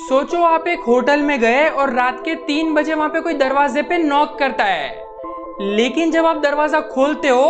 सोचो आप एक होटल में गए और रात के 3 बजे वहां पे कोई दरवाजे पे नॉक करता है, लेकिन जब आप दरवाजा खोलते हो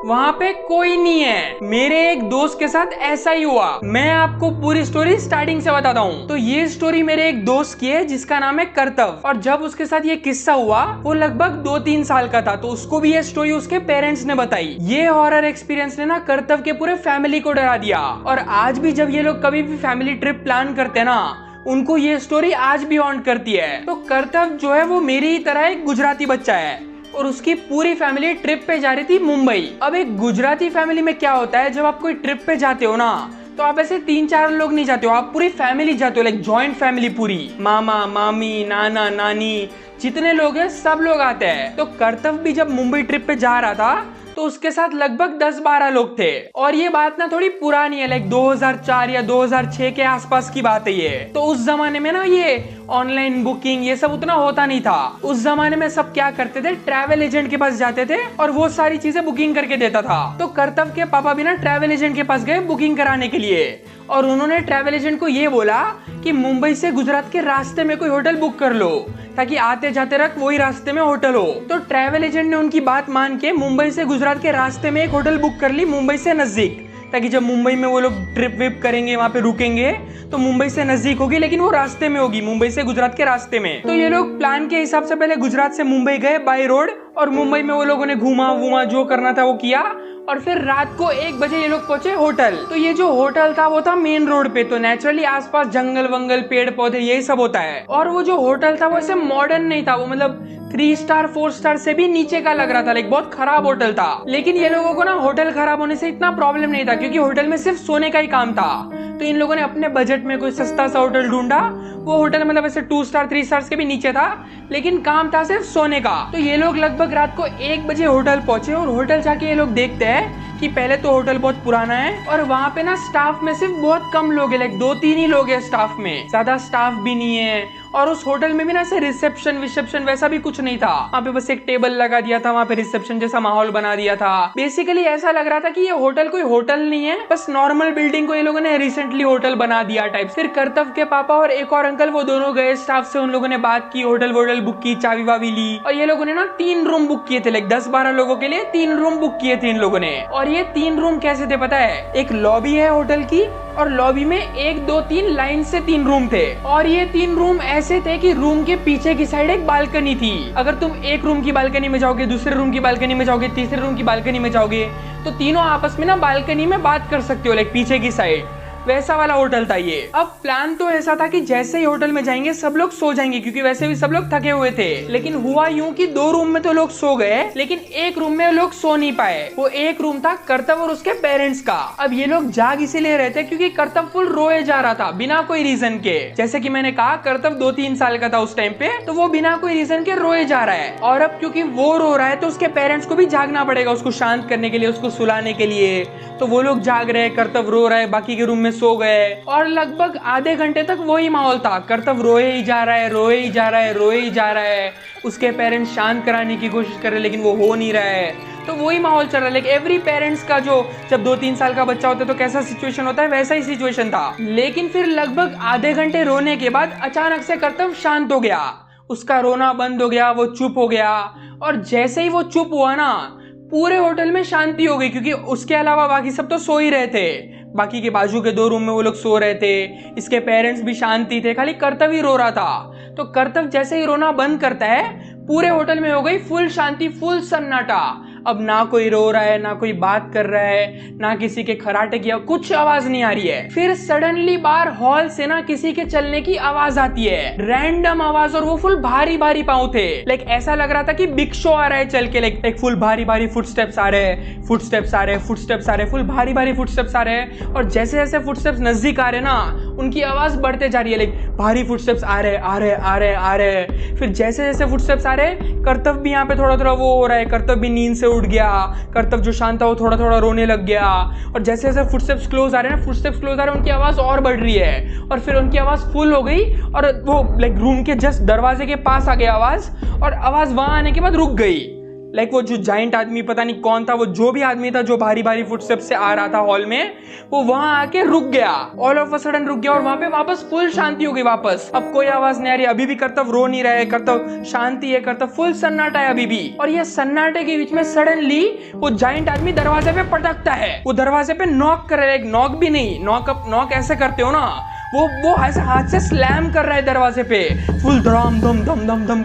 वहां पे कोई नहीं है। मेरे एक दोस्त के साथ ऐसा ही हुआ। मैं आपको पूरी स्टोरी स्टार्टिंग से बताता हूँ। तो ये स्टोरी मेरे एक दोस्त की है जिसका नाम है कर्तव, और जब उसके साथ ये किस्सा हुआ वो लगभग 2-3 साल का था। तो उसको भी ये स्टोरी उसके पेरेंट्स ने बताई। ये हॉरर एक्सपीरियंस ने ना कर्तव के पूरे फैमिली को डरा दिया, और आज भी जब ये लोग कभी भी फैमिली ट्रिप प्लान करते हैं ना, उनको ये स्टोरी आज भी हॉन्ट करती है। तो कर्तव जो है वो मेरी ही तरह एक गुजराती बच्चा है, और उसकी पूरी फैमिली ट्रिप पे जा रही थी मुंबई। अब एक गुजराती फैमिली में क्या होता है, जब आप कोई ट्रिप पे जाते हो ना, तो आप ऐसे 3-4 लोग नहीं जाते हो, आप पूरी फैमिली जाते हो, लाइक जॉइंट फैमिली पूरी, मामा मामी नाना नानी जितने लोग हैं सब लोग आते हैं। तो कर्तव भी जब मुंबई ट्रिप पे जा रहा था तो उसके साथ लगभग 10-12 लोग थे। और ये बात ना थोड़ी पुरानी है, लाइक 2004 या 2006 के आसपास की बात है ये। तो उस जमाने में ना ये ऑनलाइन बुकिंग ये सब उतना होता नहीं था। उस जमाने में सब क्या करते थे, ट्रैवल एजेंट के पास जाते थे और वो सारी चीजें बुकिंग करके देता था। तो कर्तव के पापा भी ना ट्रैवल एजेंट के पास गए बुकिंग कराने के लिए, और उन्होंने ट्रैवल एजेंट को ये बोला कि मुंबई से गुजरात के रास्ते में कोई होटल बुक कर लो, ताकि आते जाते रख वही रास्ते में होटल हो। तो ट्रैवल एजेंट ने उनकी बात मान के मुंबई से गुजरात के रास्ते में एक होटल बुक कर ली, मुंबई से नजदीक, ताकि जब मुंबई में वो लोग ट्रिप विप करेंगे वहां पे रुकेंगे तो मुंबई से नजदीक होगी, लेकिन वो रास्ते में होगी, मुंबई से गुजरात के रास्ते में। तो ये लोग प्लान के हिसाब से पहले गुजरात से मुंबई गए बाय रोड, और मुंबई में वो लोगों ने घूमा वूमा जो करना था वो किया, और फिर रात को 1 बजे ये लोग पहुंचे होटल। तो ये जो होटल था वो था मेन रोड पे, तो नेचुरली आसपास जंगल वंगल पेड़ पौधे यही सब होता है। और वो जो होटल था वो ऐसे मॉडर्न नहीं था, वो मतलब 3 स्टार 4 स्टार से भी नीचे का लग रहा था, लाइक बहुत खराब होटल था। लेकिन ये लोगों को ना होटल खराब होने से इतना प्रॉब्लम नहीं था, क्योंकि होटल में सिर्फ सोने का ही काम था। तो इन लोगों ने अपने बजट में कोई सस्ता सा होटल ढूंढा। वो होटल मतलब ऐसे 2 स्टार 3 स्टार के भी नीचे था, लेकिन काम था सिर्फ सोने का। तो ये लोग लगभग रात को 1 बजे होटल पहुंचे, और होटल जाके ये लोग देखते हैं कि पहले तो होटल बहुत पुराना है, और वहाँ पे ना स्टाफ में सिर्फ बहुत कम लोग है, लाइक 2-3 ही लोग है स्टाफ में, ज्यादा स्टाफ भी नहीं है। और उस होटल में भी ना ऐसे रिसेप्शन वैसा भी कुछ नहीं था, वहाँ पे बस एक टेबल लगा दिया था, वहाँ पे रिसेप्शन जैसा माहौल बना दिया था। बेसिकली ऐसा लग रहा था कि ये होटल कोई होटल नहीं है, बस नॉर्मल बिल्डिंग को ये लोगों ने रिसेंटली होटल बना दिया टाइप। फिर कर्तव के पापा और एक और अंकल वो दोनों गए स्टाफ से, उन लोगों ने बात की, होटल वोटल बुक की, चाबी वाबी ली, और ये लोगों ने ना 3 रूम बुक किए थे, लाइक 10-12 लोगों के लिए 3 रूम बुक किए थे इन लोगों ने। और ये 3 रूम कैसे थे पता है, एक लॉबी है होटल की, और लॉबी में 1 2 3 लाइन से 3 रूम थे, और ये 3 रूम ऐसे थे कि रूम के पीछे की साइड एक बालकनी थी। अगर तुम एक रूम की बालकनी में जाओगे, दूसरे रूम की बालकनी में जाओगे, तीसरे रूम की बालकनी में जाओगे, तो तीनों आपस में ना बालकनी में बात कर सकते हो, लाइक पीछे की साइड। वैसा वाला होटल था ये। अब प्लान तो ऐसा था कि जैसे ही होटल में जाएंगे सब लोग सो जाएंगे, क्योंकि वैसे भी सब लोग थके हुए थे। लेकिन हुआ यूं कि 2 रूम में तो लोग सो गए, लेकिन एक रूम में लोग सो नहीं पाए। वो एक रूम था कर्तव और उसके पेरेंट्स का। अब ये लोग जाग इसीलिए रहे थे क्योंकि कर्तव फुल रोए जा रहा था बिना कोई रीजन के। जैसे कि मैंने कहा कर्तव 2-3 साल का था उस टाइम पे, तो वो बिना कोई रीजन के रोए जा रहा है। और अब क्योंकि वो रो रहा है तो उसके पेरेंट्स को भी जागना पड़ेगा उसको शांत करने के लिए, उसको सुलाने के लिए। तो वो लोग जाग रहे, कर्तव रो रहा है, बाकी के रूम में सो गए, और लगभग आधे घंटे तक वही माहौल था। कर्तव रोए ही जा रहा है, रोए ही जा रहा है, रोए ही जा रहा है। उसके पेरेंट्स शांत कराने की कोशिश कर रहे, लेकिन वो हो नहीं रहा है। तो वही माहौल चल रहा है, लेकिन एवरी पेरेंट्स का जो जब 2-3 साल का बच्चा होता है तो कैसा सिचुएशन होता है, वैसा ही सिचुएशन था। लेकिन फिर लगभग आधे घंटे रोने के बाद अचानक से कर्तव शांत हो गया, उसका रोना बंद हो गया, वो चुप हो गया। और जैसे ही वो चुप हुआ ना, पूरे होटल में शांति हो गई, क्योंकि उसके अलावा बाकी सब तो सो ही रहे थे। बाकी के बाजू के 2 रूम में वो लोग सो रहे थे, इसके पेरेंट्स भी शांति थे, खाली कर्तव ही रो रहा था। तो कर्तव जैसे ही रोना बंद करता है, पूरे होटल में हो गई फुल शांति, फुल सन्नाटा। अब ना कोई रो रहा है, ना कोई बात कर रहा है, ना किसी के खराटे की कुछ आवाज नहीं आ रही है। फिर सडनली बाहर हॉल से ना किसी के चलने की आवाज आती है, रैंडम आवाज, और वो फुल भारी भारी पांव थे। लाइक ऐसा लग रहा था कि बिग शो आ रहा है चल के, लाइक फुल भारी भारी फुटस्टेप्स आ रहे हैं, फुटस्टेप्स आ रहे हैं, फुटस्टेप्स आ रहे हैं, फुल भारी भारी फुटस्टेप्स आ रहे हैं। और जैसे जैसे फुटस्टेप्स नजदीक आ रहे ना, उनकी आवाज बढ़ते जा रही है, लाइक भारी फुटस्टेप्स आ रहे आ रहे आ रहे आ रहे। फिर जैसे जैसे फुटस्टेप्स आ रहे, कर्तव भी यहाँ पे थोड़ा थोड़ा वो हो रहा है, कर्तव भी नींद से उठ गया। कर्तव जो शांत था वो थोड़ा थोड़ा रोने लग गया। और जैसे जैसे फुटस्टेप्स क्लोज आ रहे हैं ना, फुटस्टेप्स क्लोज आ रहे हैं, उनकी आवाज और बढ़ रही है, और फिर उनकी आवाज फुल हो गई, और वो लाइक रूम के जस्ट दरवाजे के पास आ गई आवाज, और आवाज वहां आने के बाद रुक गई। लाइक वो जो जाइंट आदमी, पता नहीं कौन था वो, जो भी आदमी था जो भारी भारी फुटस्टेप से आ रहा था हॉल में, वो वहां आके रुक गया, ऑल ऑफ अ सडन रुक गया और वहां पे वापस फुल शांति हो गई वापस। अब कोई आवाज नहीं आ रही, अभी भी कर्तव्य रो नहीं रहे, कर्तव्य शांति है, कर्तव्य फुल सन्नाटा है अभी भी। और ये सन्नाटे के बीच में सडनली वो जाइंट आदमी दरवाजे पे पटकता है, वो दरवाजे पे नॉक कर रहा है, नॉक भी नहीं, नॉक ऐसे करते हो ना, वो ऐसे हाथ से स्लैम कर रहा है दरवाजे पे, फुल धड़ाम धम धम धम धम,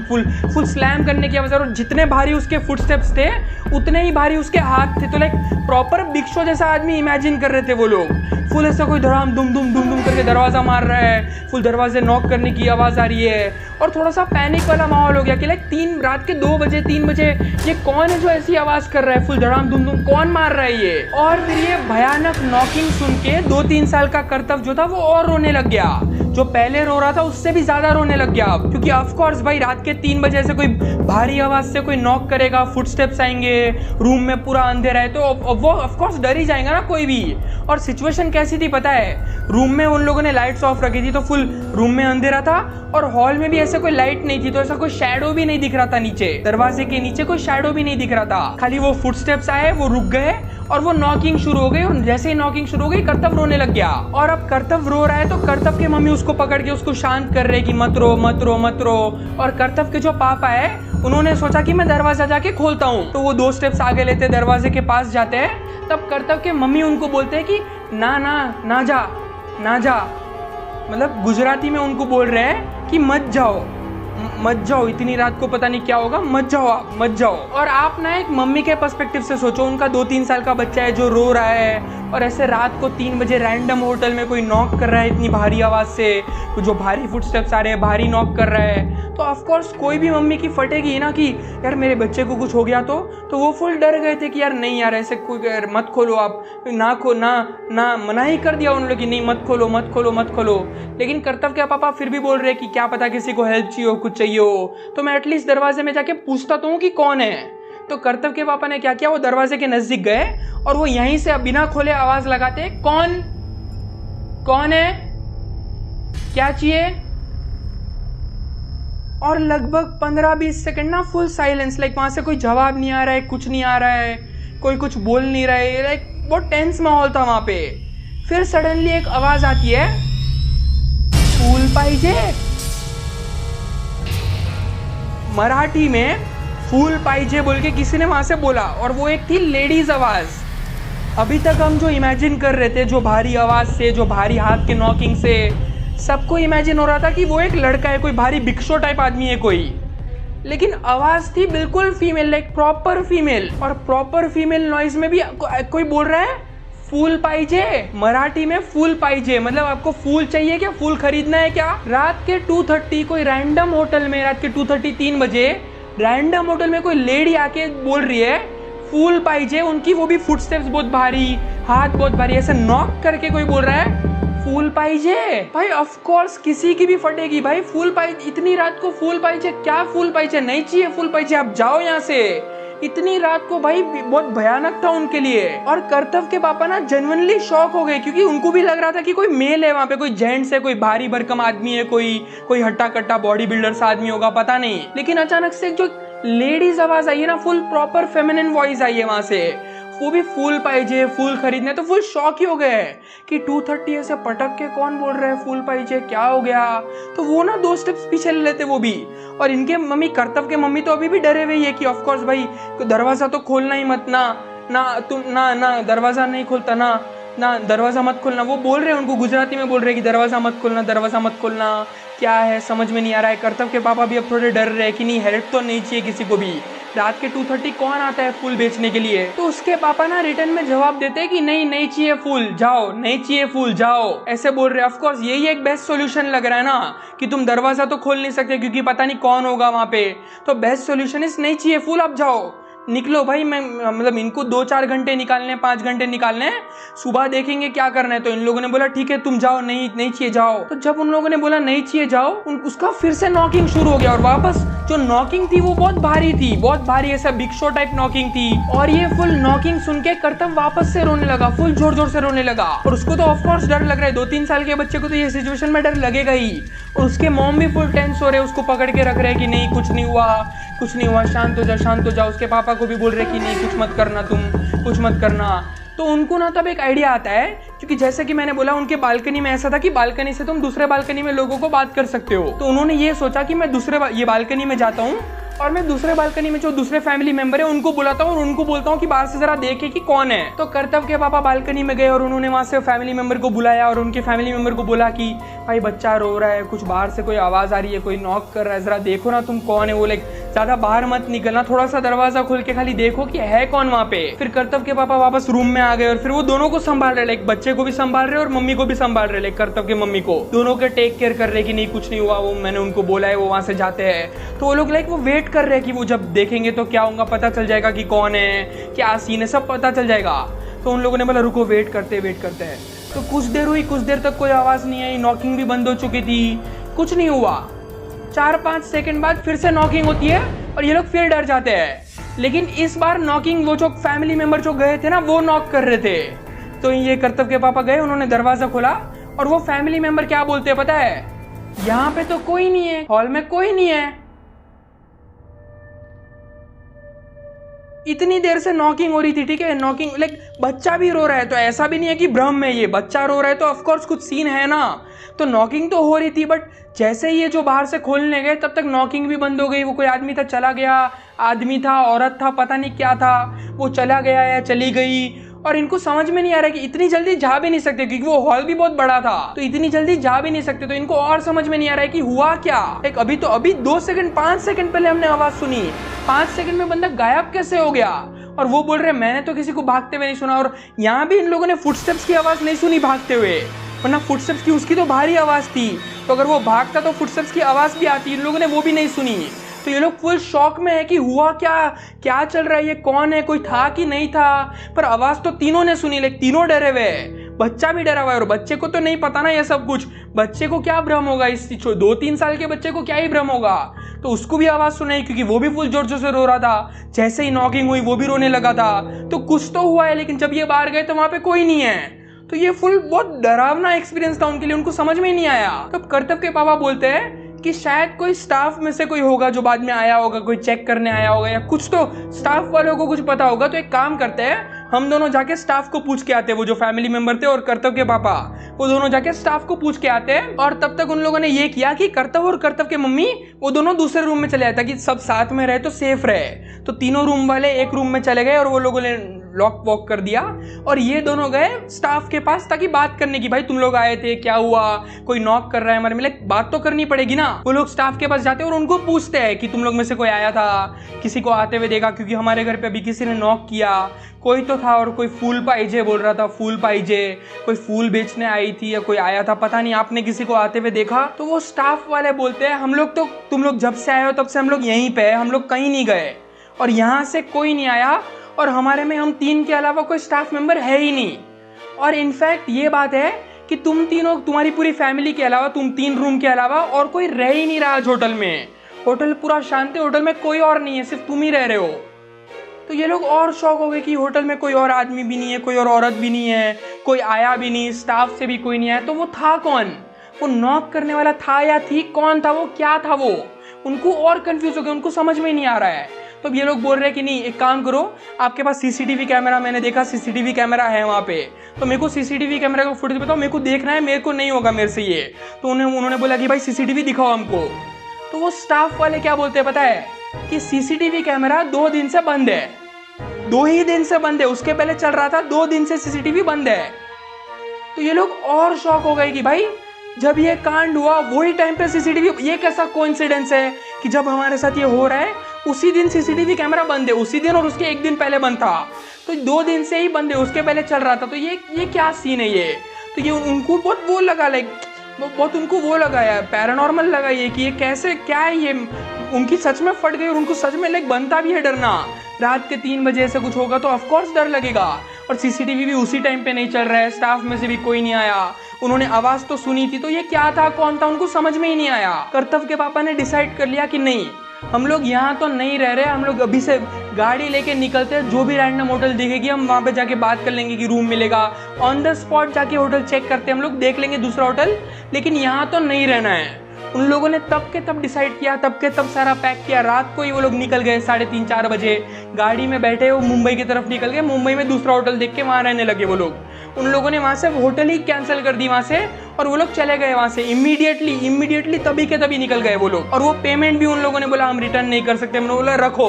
फुल स्लैम करने की आवाज। और जितने भारी उसके फुटस्टेप्स थे उतने ही भारी उसके हाथ थे। तो लाइक प्रॉपर बिग शो जैसा आदमी इमेजिन कर रहे थे वो लोग। फुल ऐसा कोई धड़ाम दुम दुम दुम दुम करके दरवाजा मार रहा है, फुल दरवाजे नॉक करने की आवाज आ रही है और थोड़ा सा पैनिक वाला माहौल हो गया कि लाइक रात के 2 बजे 3 बजे ये कौन है जो ऐसी आवाज कर रहा है, फुल धड़ाम दुम दुम, कौन मार रहा है ये। और फिर ये भयानक नॉकिंग सुन के 2-3 साल का कर्तव्य जो था वो और रोने लग गया, जो पहले रो रहा था उससे भी ज्यादा रोने लग गया। क्योंकि ऑफ कोर्स भाई रात के 3 बजे से कोई भारी आवाज से कोई नॉक करेगा, फुटस्टेप्स आएंगे, रूम में पूरा अंधेरा है, तो वो ऑफ कोर्स डर ही जाएगा ना कोई भी। और सिचुएशन कैसी थी पता है, रूम में उन लोगों ने लाइट्स ऑफ रखी थी तो फुल रूम में अंधेरा था और हॉल में भी ऐसे कोई लाइट नहीं थी, तो ऐसा कोई शैडो भी नहीं दिख रहा था नीचे, दरवाजे के नीचे कोई शैडो भी नहीं दिख रहा था। खाली वो फुटस्टेप्स आए, वो रुक गए और वो नॉकिंग शुरू हो गई। और जैसे ही नॉकिंग शुरू हो गई कर्तव्य रोने लग गया। और अब कर्तव्य रो रहा है तो कर्तव्य के मम्मी उसको पकड़ के उसको शांत कर रहे कि मत रो मत रो मत रो। और कर्तव्य के जो पापा है उन्होंने सोचा कि मैं दरवाजा जाके खोलता हूँ, तो वो 2 स्टेप्स आगे लेते दरवाजे के पास जाते हैं। तब कर्तव्य के मम्मी उनको बोलते हैं कि ना जा, मतलब गुजराती में उनको बोल रहे हैं कि मत जाओ, इतनी रात को पता नहीं क्या होगा, मत जाओ। और आप ना एक मम्मी के पर्सपेक्टिव से सोचो, उनका 2-3 साल का बच्चा है जो रो रहा है और ऐसे रात को 3 बजे रैंडम होटल में कोई नॉक कर रहा है इतनी भारी आवाज से, जो भारी फुटस्टेप्स आ रहे हैं, भारी नॉक कर रहा है, तो ऑफ कोर्स कोई भी मम्मी की फटेगी ना कि यार मेरे बच्चे को कुछ हो गया तो वो फुल डर गए थे कि यार नहीं यार ऐसे कोई मत खोलो, आप ना मना ही कर दिया उन लोग कि नहीं मत खोलो। लेकिन कर्तव्य के पापा फिर भी बोल रहे कि क्या पता किसी को हेल्प चाहिए हो, कुछ चाहिए हो, तो मैं एटलीस्ट दरवाजे में जाके पूछता तो हूँ कि कौन है। तो कर्तव्य के पापा ने क्या किया, वो दरवाजे के नजदीक गए और वो यहीं से बिना खोले आवाज लगाते, कौन है, क्या चाहिए। और लगभग 15-20 सेकंड ना फुल साइलेंस, लाइक वहां से कोई जवाब नहीं आ रहा है, कुछ नहीं आ रहा है, कोई कुछ बोल नहीं रहा है, लाइक बहुत टेंस माहौल था वहां पे। फिर सडनली एक आवाज आती है, फूल पाहिजे, मराठी में फूल पाहिजे बोल के किसी ने वहां से बोला। और वो एक थी लेडीज आवाज। अभी तक हम जो इमेजिन कर रहे थे, जो भारी आवाज से, जो भारी हाथ के नॉकिंग से, सबको इमेजिन हो रहा था कि वो एक लड़का है, कोई भारी भिक्षो टाइप आदमी है कोई, लेकिन आवाज थी बिल्कुल फीमेल, लाइक प्रॉपर फीमेल। और प्रॉपर फीमेल नॉइज में भी कोई बोल रहा है फूल पाइजे, मराठी में फूल पाइजे, मतलब आपको फूल चाहिए क्या, फूल खरीदना है क्या। रात के 2:30 कोई रैंडम होटल में, रात के 2:30 3 बजे रैंडम होटल में कोई लेडी आके बोल रही है फूल पाइजे, उनकी वो भी फुटस्टेप्स बहुत भारी, हाथ बहुत भारी, ऐसे नॉक करके कोई बोल रहा है फूल पाइजे। भाई ऑफ कोर्स किसी की भी फटेगी भाई, फूल पाइजे, इतनी रात को फूल पाइजे, क्या फूल पाइजे, नहीं चाहिए फूल पाइजे, आप जाओ यहाँ से। इतनी रात को भाई बहुत भयानक था उनके लिए। और कर्तव्य के पापा ना जेन्युइनली शॉक हो गए, क्योंकि उनको भी लग रहा था कि कोई मेल है वहां पे, कोई जेंट्स है, कोई भारी भरकम आदमी है, कोई हट्टा कट्टा बॉडी बिल्डर सा आदमी होगा, पता नहीं। लेकिन अचानक से जो लेडीज आवाज आई है ना, फुल प्रॉपर फेमिनिन वॉइस आई है वहां से, वो भी फूल पाइजे, फूल खरीदने, तो फुल शॉक ही हो गए कि 2:30 ऐसे पटक के कौन बोल रहे हैं फूल पाइजे, क्या हो गया। तो वो ना 2 स्टेप्स पीछे ले लेते वो भी। और इनके मम्मी, कर्तव्य के मम्मी तो अभी भी डरे हुए है कि ऑफ कोर्स भाई दरवाजा तो खोलना ही मत, ना दरवाजा नहीं खोलता, ना दरवाजा मत खोलना। वो बोल रहे हैं, उनको गुजराती में बोल रहे हैं कि दरवाजा मत खोलना, क्या है समझ में नहीं आ रहा है। कर्तव्य के पापा भी अब थोड़े डर रहे हैं कि नहीं हेल्प तो नहीं चाहिए किसी को भी, रात के 2:30 कौन आता है फूल बेचने के लिए। तो उसके पापा ना रिटर्न में जवाब देते हैं कि नहीं चाहिए फूल, जाओ, नहीं चाहिए फूल, जाओ, ऐसे बोल रहे हैं। ऑफ कोर्स यही एक बेस्ट सॉल्यूशन लग रहा है ना, कि तुम दरवाजा तो खोल नहीं सकते क्योंकि पता नहीं कौन होगा वहां पे, तो बेस्ट सॉल्यूशन इज नहीं चाहिए फूल, आप जाओ, निकलो भाई। मैं मतलब इनको 2-4 घंटे निकालने, 5 घंटे निकालने, सुबह देखेंगे क्या करना है। तो इन लोगों ने बोला ठीक है तुम जाओ, नहीं चाहिए जाओ। तो जब उन लोगों ने बोला नहीं चाहिए जाओ, उसका फिर से नॉकिंग शुरू हो गया। और वापस जो नॉकिंग थी वो बहुत भारी थी, बहुत भारी, ऐसा बिग शो टाइप नॉकिंग थी। और ये फुल नॉकिंग सुन के कर्तव्य वापस से रोने लगा, फुल जोर से रोने लगा। और उसको तो ऑफकोर्स डर लग रहा है, 2-3 साल के बच्चे को तो ये सिचुएशन में डर लगेगा ही। और उसके मॉम भी फुल टेंस हो रहे हैं, उसको पकड़ के रख रहे हैं कि नहीं कुछ नहीं हुआ, कुछ नहीं हुआ, शांत हो जा, शांत हो जा। उसके पापा को भी बोल रहे कि नहीं कुछ मत करना, तुम कुछ मत करना। तो उनको ना तब एक आइडिया आता है, क्योंकि जैसे कि मैंने बोला उनके बालकनी में ऐसा था कि बालकनी से तुम दूसरे बालकनी में लोगों को बात कर सकते हो। तो उन्होंने ये सोचा कि मैं ये बालकनी में जाता हूँ और मैं दूसरे बालकनी में जो दूसरे फैमिली मेंबर है उनको बुलाता हूँ और उनको बोलता हूँ कि बाहर से जरा देखे कि कौन है। तो कर्तव्य के पापा बालकनी में गए और उन्होंने वहां से फैमिली मेंबर को बुलाया और उनके फैमिली मेंबर को बोला कि भाई बच्चा रो रहा है, कुछ बाहर से कोई आवाज आ रही है, कोई नॉक कर रहा है, जरा देखो ना तुम कौन है। वो लाइक ज्यादा बाहर मत निकलना, थोड़ा सा दरवाजा खोल के खाली देखो कि है कौन वहाँ पे। फिर कर्तव्य के पापा वापस रूम में आ गए और फिर वो दोनों को संभाल रहे, लाइक बच्चे को भी संभाल रहे और मम्मी को भी संभाल रहे, लाइक कर्तव्य के मम्मी को, दोनों के टेक केयर कर रहे कि नहीं कुछ नहीं हुआ, वो मैंने उनको बोला है वो वहां से जाते हैं। तो वो लोग लाइक वो वेट कर रहे हैं कि वो जब देखेंगे तो क्या होगा, पता चल जाएगा कि कौन है, क्या सीन है, सब पता चल जाएगा। तो उन लोगों ने बोला रुको वेट करते हैं। तो कुछ देर हुई, कुछ देर तक कोई आवाज नहीं आई, नॉकिंग भी बंद हो चुकी थी, कुछ नहीं हुआ। 4-5 सेकंड बाद फिर से नॉकिंग होती है और ये लोग फिर डर जाते हैं। लेकिन इस बार नॉकिंग वो जो फैमिली मेंबर जो गए थे ना वो नॉक कर रहे थे। तो ये कर्तव्य के पापा गए, उन्होंने दरवाजा खोला और वो फैमिली मेंबर क्या बोलते हैं पता है, यहाँ पे तो कोई नहीं है, हॉल में कोई नहीं है। इतनी देर से नॉकिंग हो रही थी, ठीक है, नॉकिंग लाइक बच्चा भी रो रहा है, तो ऐसा भी नहीं है कि भ्रम है, ये बच्चा रो रहा है तो ऑफकोर्स कुछ सीन है ना। तो नॉकिंग तो हो रही थी, बट जैसे ही ये जो बाहर से खोलने गए तब तक नॉकिंग भी बंद हो गई। वो कोई आदमी था चला गया, आदमी था औरत था पता नहीं क्या था, वो चला गया या चली गई। और इनको समझ में नहीं आ रहा कि इतनी जल्दी जा भी नहीं सकते क्योंकि वो हॉल भी बहुत बड़ा था, तो इतनी जल्दी जा भी नहीं सकते। तो इनको और समझ में नहीं आ रहा है कि हुआ क्या। एक अभी 2 सेकंड 5 सेकंड पहले हमने आवाज सुनी, 5 सेकंड में बंदा गायब कैसे हो गया। और वो बोल रहे मैंने तो किसी को भागते हुए नहीं सुना। और यहाँ भी इन लोगों ने फुटस्टेप्स की आवाज नहीं सुनी भागते हुए, वरना फुटस्टेप्स की उसकी तो भारी आवाज थी, तो अगर वो भागता तो फुटस्टेप्स की आवाज भी आती, इन लोगों ने वो भी नहीं सुनी। तो ये लोग फुल शॉक में है कि हुआ क्या चल रहा है, ये कौन है, कोई था कि नहीं था। पर आवाज तो तीनों ने सुनी, लेकिन तीनों डरे हुए, बच्चा भी डरा हुआ है और बच्चे को तो नहीं पता ना ये सब कुछ, बच्चे को क्या भ्रम होगा, इस 2-3 साल के बच्चे को क्या ही भ्रम होगा। तो उसको भी आवाज सुनाई क्योंकि वो भी फुल जोर जोर से रो रहा था, जैसे ही नॉकिंग हुई वो भी रोने लगा था। तो कुछ तो हुआ है, लेकिन जब ये बाहर गए तो वहां पे कोई नहीं है। तो ये फुल बहुत डरावना एक्सपीरियंस था उनके लिए, उनको समझ में ही नहीं आया। तब कर्तव्य के पापा बोलते हैं कि शायद कोई स्टाफ में से कोई होगा जो बाद में आया होगा, कोई चेक करने आया होगा या कुछ, तो स्टाफ वालों को कुछ पता होगा। तो एक काम करते हैं, हम दोनों जाके स्टाफ को पूछ के आते हैं, वो जो फैमिली मेंबर थे और कर्तव्य के पापा, वो दोनों जाके स्टाफ को पूछ के आते हैं। और तब तक उन लोगों ने ये किया कि कर्तव्य और कर्तव्य के मम्मी वो दोनों दूसरे रूम में चले आए ताकि सब साथ में रहे तो सेफ रहे। तो तीनों रूम वाले एक रूम में चले गए और वो लोगों ने लॉक वॉक कर दिया और ये दोनों गए स्टाफ के पास ताकि बात करने की, भाई तुम लोग आए थे, क्या हुआ, कोई नॉक कर रहा है हमारे में, बात तो करनी पड़ेगी ना। वो लोग स्टाफ के पास जाते हैं और उनको पूछते हैं कि तुम लोग में से कोई आया था, किसी को आते हुए देखा, क्योंकि हमारे घर पे अभी किसी ने नॉक किया, कोई तो था और कोई फूल पाइजे बोल रहा था, फूल पाइजे, कोई फूल बेचने आई थी या कोई आया था, पता नहीं, आपने किसी को आते हुए देखा। तो वो स्टाफ वाले बोलते हैं हम लोग तो, तुम लोग जब से आए हो तब से हम लोग यहीं पे है, हम लोग कहीं नहीं गए और यहाँ से कोई नहीं आया और हमारे में हम 3 के अलावा कोई स्टाफ मेंबर है ही नहीं। और इनफैक्ट ये बात है कि तुम तीनों, तुम्हारी पूरी फैमिली के अलावा, तुम 3 रूम के अलावा और कोई रह ही नहीं रहा होटल में, होटल पूरा शांत है, होटल में कोई और नहीं है, सिर्फ तुम ही रह रहे हो। तो ये लोग और शॉक हो गए कि होटल में कोई और आदमी भी नहीं है, कोई और औरत भी नहीं है, कोई आया भी नहीं, स्टाफ से भी कोई नहीं आया। तो वो था कौन, वो नॉक करने वाला था या थी, कौन था वो, क्या था वो, उनको और कंफ्यूज हो गए, उनको समझ में नहीं आ रहा है। तो ये लोग बोल रहे हैं कि नहीं, एक काम करो, आपके पास सीसीटीवी कैमरा, मैंने देखा सीसीटीवी कैमरा है वहाँ पे, तो मेरे को सीसीटीवी कैमरा का फुटेज बताओ, मेरे को देखना है, मेरे को नहीं होगा मेरे से ये। तो उन्होंने बोला कि भाई सीसीटीवी दिखाओ हमको। तो वो स्टाफ वाले क्या बोलते हैं पता है कि सीसीटीवी कैमरा 2 दिन से बंद है, 2 ही दिन से बंद है, उसके पहले चल रहा था, 2 दिन से सीसीटीवी बंद है। तो ये लोग और शॉक हो गए कि भाई जब ये कांड हुआ वही टाइम पे सीसीटीवी, ये कैसा कोइंसिडेंस है कि जब हमारे साथ ये हो रहा है उसी दिन सीसीटीवी कैमरा बंद है, उसी दिन और उसके 1 दिन पहले बंद था, तो 2 दिन से ही बंद है, उसके पहले चल रहा था। तो ये क्या सीन है ये। तो ये उनको बहुत वो लगा, लाइक बहुत उनको वो लगा यार, पैरानॉर्मल लगा ये कि ये कैसे, क्या है ये, उनकी सच में फट गई और उनको सच में लाइक बनता भी है डरना। रात के 3 बजे ऐसे कुछ होगा तो ऑफकोर्स डर लगेगा। और सीसीटीवी भी उसी टाइम पे नहीं चल रहा है, स्टाफ में से भी कोई नहीं आया, उन्होंने आवाज तो सुनी थी, तो ये क्या था, कौन था, उनको समझ में ही नहीं आया। कर्तव्य के पापा ने डिसाइड कर लिया कि नहीं, हम लोग यहाँ तो नहीं रह रहे, हम लोग अभी से गाड़ी लेके निकलते हैं, जो भी रैंडम होटल दिखेगी हम वहाँ पे जाके बात कर लेंगे कि रूम मिलेगा, ऑन द स्पॉट जाके होटल चेक करते हैं, हम लोग देख लेंगे दूसरा होटल, लेकिन यहाँ तो नहीं रहना है। उन लोगों ने तब के तब डिसाइड किया, तब के तब सारा पैक किया। रात को ही वो लोग निकल गए 3:30-4 बजे, गाड़ी में बैठे वो मुंबई की तरफ निकल गए। मुंबई में दूसरा होटल देख के वहाँ रहने लगे वो लोग। उन लोगों ने वहाँ से होटल ही कैंसिल कर दी वहाँ से, और वो लोग चले गए वहाँ से इमीडिएटली तभी के तभी निकल गए वो लोग। और वो पेमेंट भी उन लोगों ने बोला हम रिटर्न नहीं कर सकते। हमने बोला रखो,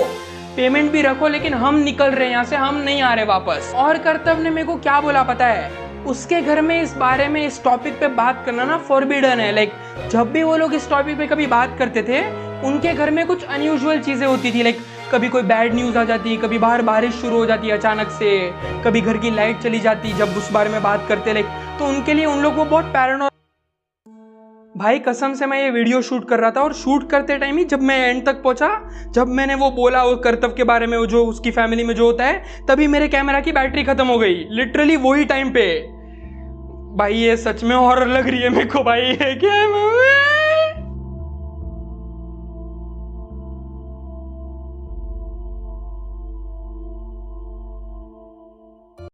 पेमेंट भी रखो, लेकिन हम निकल रहे हैं यहाँ से, हम नहीं आ रहे वापस। और कर्तव्य ने मेरे को क्या बोला पता है? उसके घर में इस बारे में, इस टॉपिक पे बात करना ना फॉरबिडन है। लाइक जब भी वो लोग इस टॉपिक पे कभी बात करते थे, उनके घर में कुछ अनयूजुअल चीज़ें होती थी। लाइक कभी कोई बैड न्यूज़ आ जाती, कभी बाहर बारिश शुरू हो जाती अचानक से, कभी घर की लाइट चली जाती जब उस बारे में बात करते। लाइक तो उनके लिए उन लोग वो बहुत पैरानॉर्मल। भाई कसम से मैं ये वीडियो शूट कर रहा था, और शूट करते टाइम ही जब मैं एंड तक पहुंचा, जब मैंने वो बोला वो कर्तव्य के बारे में, वो जो उसकी फैमिली में जो होता है, तभी मेरे कैमरा की बैटरी खत्म हो गई, लिटरली वही टाइम पे। भाई ये सच में हॉरर लग रही है मेरे को भाई, ये क्या है?